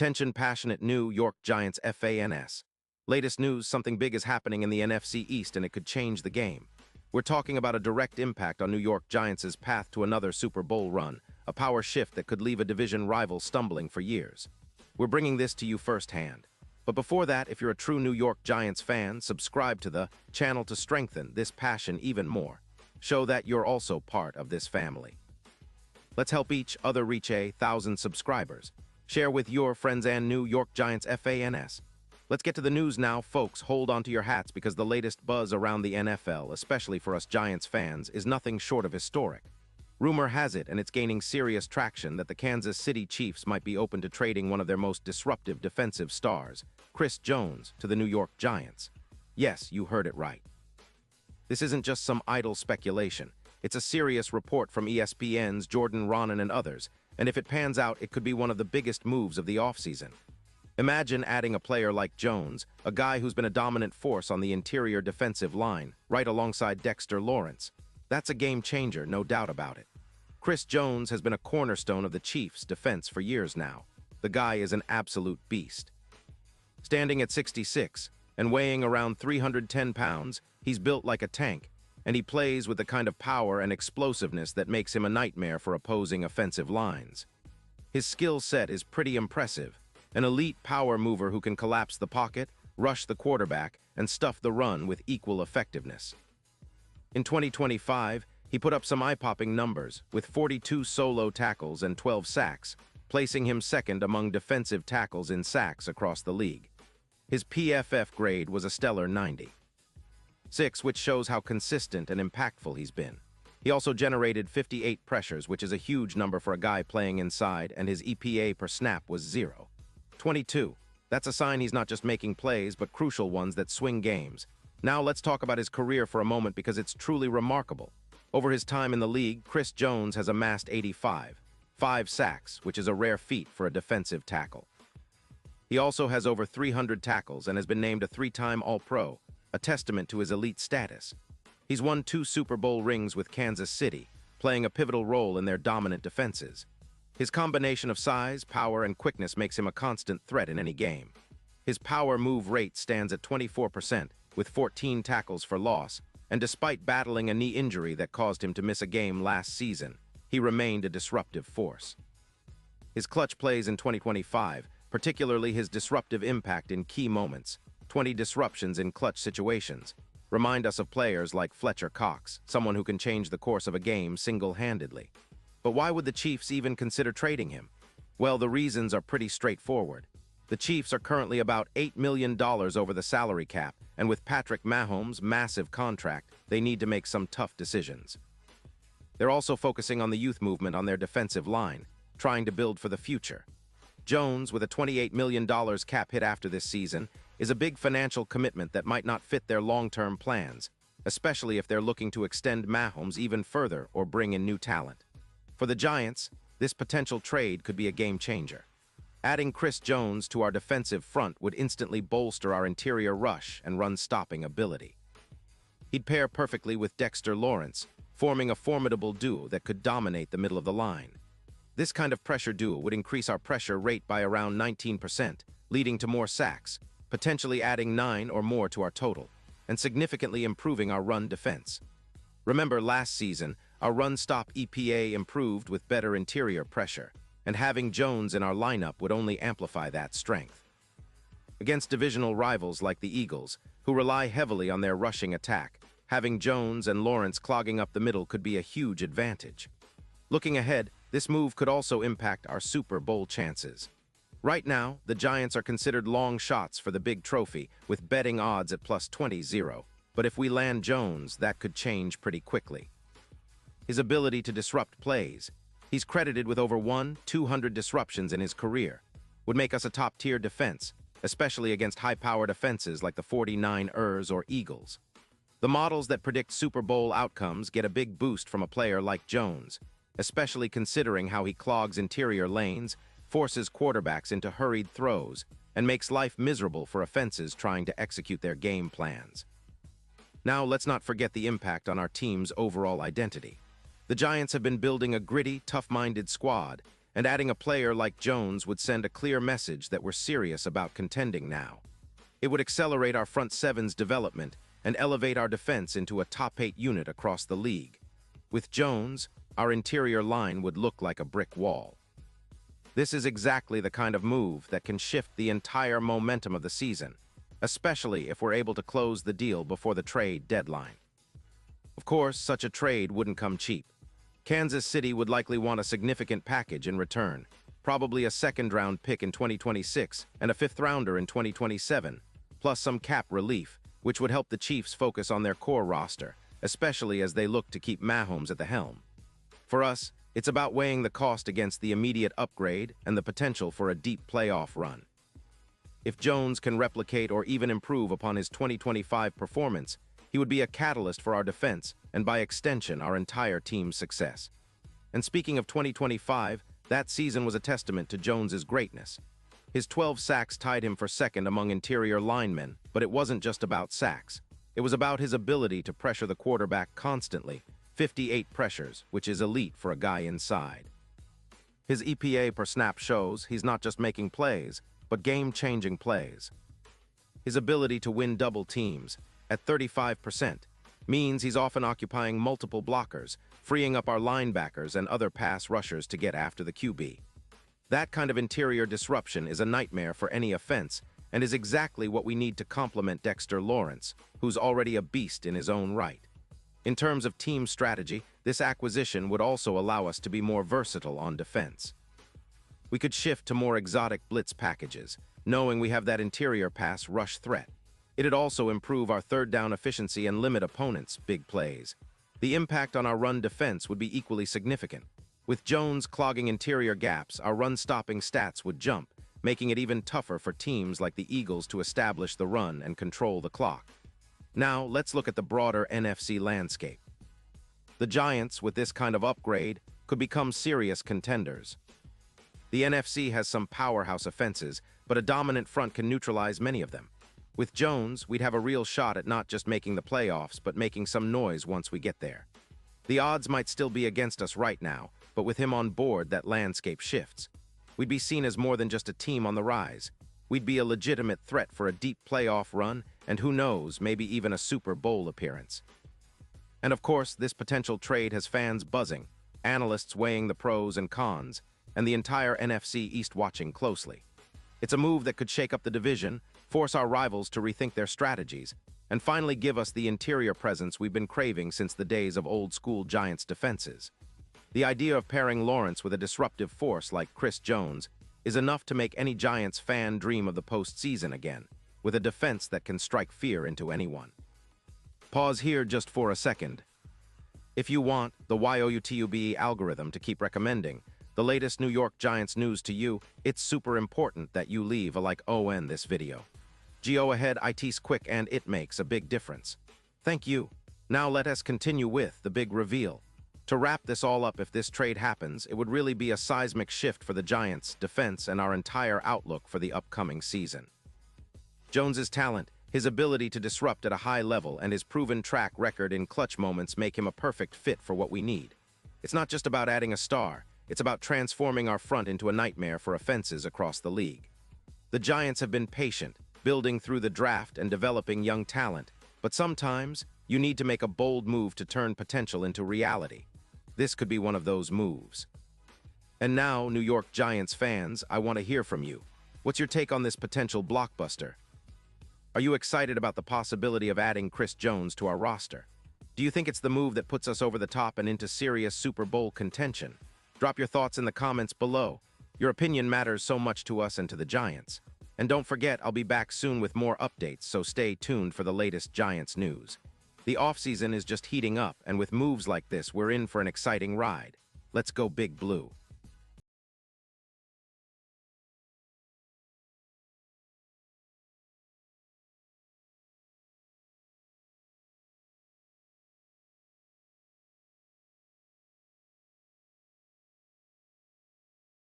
Attention passionate New York Giants fans. Latest news, something big is happening in the NFC East and it could change the game. We're talking about a direct impact on New York Giants' path to another Super Bowl run, a power shift that could leave a division rival stumbling for years. We're bringing this to you firsthand. But before that, if you're a true New York Giants fan, subscribe to the channel to strengthen this passion even more. Show that you're also part of this family. Let's help each other reach 1,000 subscribers. Share with your friends and New York Giants fans. Let's get to the news now, folks. Hold on to your hats because the latest buzz around the NFL, especially for us Giants fans, is nothing short of historic. Rumor has it, and it's gaining serious traction, that the Kansas City Chiefs might be open to trading one of their most disruptive defensive stars, Chris Jones, to the New York Giants. Yes, you heard it right. This isn't just some idle speculation. It's a serious report from ESPN's Jordan Raanan and others, and if it pans out, it could be one of the biggest moves of the offseason. Imagine adding a player like Jones, a guy who's been a dominant force on the interior defensive line, right alongside Dexter Lawrence. That's a game changer, no doubt about it. Chris Jones has been a cornerstone of the Chiefs' defense for years now. The guy is an absolute beast. Standing at 6'6" and weighing around 310 pounds, he's built like a tank, and he plays with the kind of power and explosiveness that makes him a nightmare for opposing offensive lines. His skill set is pretty impressive. An elite power mover who can collapse the pocket, rush the quarterback, and stuff the run with equal effectiveness. In 2025, he put up some eye-popping numbers, with 42 solo tackles and 12 sacks, placing him second among defensive tackles in sacks across the league. His PFF grade was a stellar 96, which shows how consistent and impactful he's been. He also generated 58 pressures, which is a huge number for a guy playing inside, and his EPA per snap was 0.22. That's a sign he's not just making plays, but crucial ones that swing games. Now let's talk about his career for a moment because it's truly remarkable. Over his time in the league, Chris Jones has amassed 5 sacks, which is a rare feat for a defensive tackle. He also has over 300 tackles and has been named a 3-time All-Pro, a testament to his elite status. He's won 2 Super Bowl rings with Kansas City, playing a pivotal role in their dominant defenses. His combination of size, power, and quickness makes him a constant threat in any game. His power move rate stands at 24%, with 14 tackles for loss, and despite battling a knee injury that caused him to miss a game last season, he remained a disruptive force. His clutch plays in 2025, particularly his disruptive impact in key moments, 20 disruptions in clutch situations, remind us of players like Fletcher Cox, someone who can change the course of a game single-handedly. But why would the Chiefs even consider trading him? Well, the reasons are pretty straightforward. The Chiefs are currently about $8 million over the salary cap, and with Patrick Mahomes' massive contract, they need to make some tough decisions. They're also focusing on the youth movement on their defensive line, trying to build for the future. Jones, with a $28 million cap hit after this season, is a big financial commitment that might not fit their long-term plans, especially if they're looking to extend Mahomes even further or bring in new talent. For the Giants, this potential trade could be a game changer. Adding Chris Jones to our defensive front would instantly bolster our interior rush and run-stopping ability. He'd pair perfectly with Dexter Lawrence, forming a formidable duo that could dominate the middle of the line. This kind of pressure duo would increase our pressure rate by around 19%, leading to more sacks, potentially adding 9 or more to our total, and significantly improving our run defense. Remember last season, our run-stop EPA improved with better interior pressure, and having Jones in our lineup would only amplify that strength. Against divisional rivals like the Eagles, who rely heavily on their rushing attack, having Jones and Lawrence clogging up the middle could be a huge advantage. Looking ahead, this move could also impact our Super Bowl chances. Right now, the Giants are considered long shots for the big trophy, with betting odds at plus 20-0. But if we land Jones, that could change pretty quickly. His ability to disrupt plays, he's credited with over 200 disruptions in his career, would make us a top-tier defense, especially against high-powered offenses like the 49ers or Eagles. The models that predict Super Bowl outcomes get a big boost from a player like Jones, especially considering how he clogs interior lanes, forces quarterbacks into hurried throws, and makes life miserable for offenses trying to execute their game plans. Now, let's not forget the impact on our team's overall identity. The Giants have been building a gritty, tough-minded squad, and adding a player like Jones would send a clear message that we're serious about contending now. It would accelerate our front seven's development and elevate our defense into a top-8 unit across the league. With Jones, our interior line would look like a brick wall. This is exactly the kind of move that can shift the entire momentum of the season, especially if we're able to close the deal before the trade deadline. Of course, such a trade wouldn't come cheap. Kansas City would likely want a significant package in return, probably a second-round pick in 2026 and a fifth-rounder in 2027, plus some cap relief, which would help the Chiefs focus on their core roster, especially as they look to keep Mahomes at the helm. For us, it's about weighing the cost against the immediate upgrade and the potential for a deep playoff run. If Jones can replicate or even improve upon his 2025 performance, he would be a catalyst for our defense and, by extension, our entire team's success. And speaking of 2025, that season was a testament to Jones's greatness. His 12 sacks tied him for second among interior linemen, but it wasn't just about sacks. It was about his ability to pressure the quarterback constantly, 58 pressures, which is elite for a guy inside. His EPA per snap shows he's not just making plays, but game-changing plays. His ability to win double teams, at 35%, means he's often occupying multiple blockers, freeing up our linebackers and other pass rushers to get after the QB. That kind of interior disruption is a nightmare for any offense and is exactly what we need to complement Dexter Lawrence, who's already a beast in his own right. In terms of team strategy, this acquisition would also allow us to be more versatile on defense. We could shift to more exotic blitz packages, knowing we have that interior pass rush threat. It'd also improve our third down efficiency and limit opponents' big plays. The impact on our run defense would be equally significant. With Jones clogging interior gaps, our run-stopping stats would jump, making it even tougher for teams like the Eagles to establish the run and control the clock. Now, let's look at the broader NFC landscape. The Giants, with this kind of upgrade, could become serious contenders. The NFC has some powerhouse offenses, but a dominant front can neutralize many of them. With Jones, we'd have a real shot at not just making the playoffs, but making some noise once we get there. The odds might still be against us right now, but with him on board, that landscape shifts. We'd be seen as more than just a team on the rise. We'd be a legitimate threat for a deep playoff run, and who knows, maybe even a Super Bowl appearance. And of course, this potential trade has fans buzzing, analysts weighing the pros and cons, and the entire NFC East watching closely. It's a move that could shake up the division, force our rivals to rethink their strategies, and finally give us the interior presence we've been craving since the days of old-school Giants defenses. The idea of pairing Lawrence with a disruptive force like Chris Jones is enough to make any Giants fan dream of the postseason again, with a defense that can strike fear into anyone. Pause here just for a second. If you want the YOUTUBE algorithm to keep recommending the latest New York Giants news to you, it's super important that you leave a like on this video. Go ahead, it's quick and it makes a big difference. Thank you. Now let us continue with the big reveal. To wrap this all up, if this trade happens, it would really be a seismic shift for the Giants' defense and our entire outlook for the upcoming season. Jones's talent, his ability to disrupt at a high level, and his proven track record in clutch moments make him a perfect fit for what we need. It's not just about adding a star, it's about transforming our front into a nightmare for offenses across the league. The Giants have been patient, building through the draft and developing young talent, but sometimes you need to make a bold move to turn potential into reality. This could be one of those moves. And now, New York Giants fans, I want to hear from you. What's your take on this potential blockbuster? Are you excited about the possibility of adding Chris Jones to our roster? Do you think it's the move that puts us over the top and into serious Super Bowl contention? Drop your thoughts in the comments below. Your opinion matters so much to us and to the Giants. And don't forget, I'll be back soon with more updates, so stay tuned for the latest Giants news. The offseason is just heating up, and with moves like this, we're in for an exciting ride. Let's go Big Blue.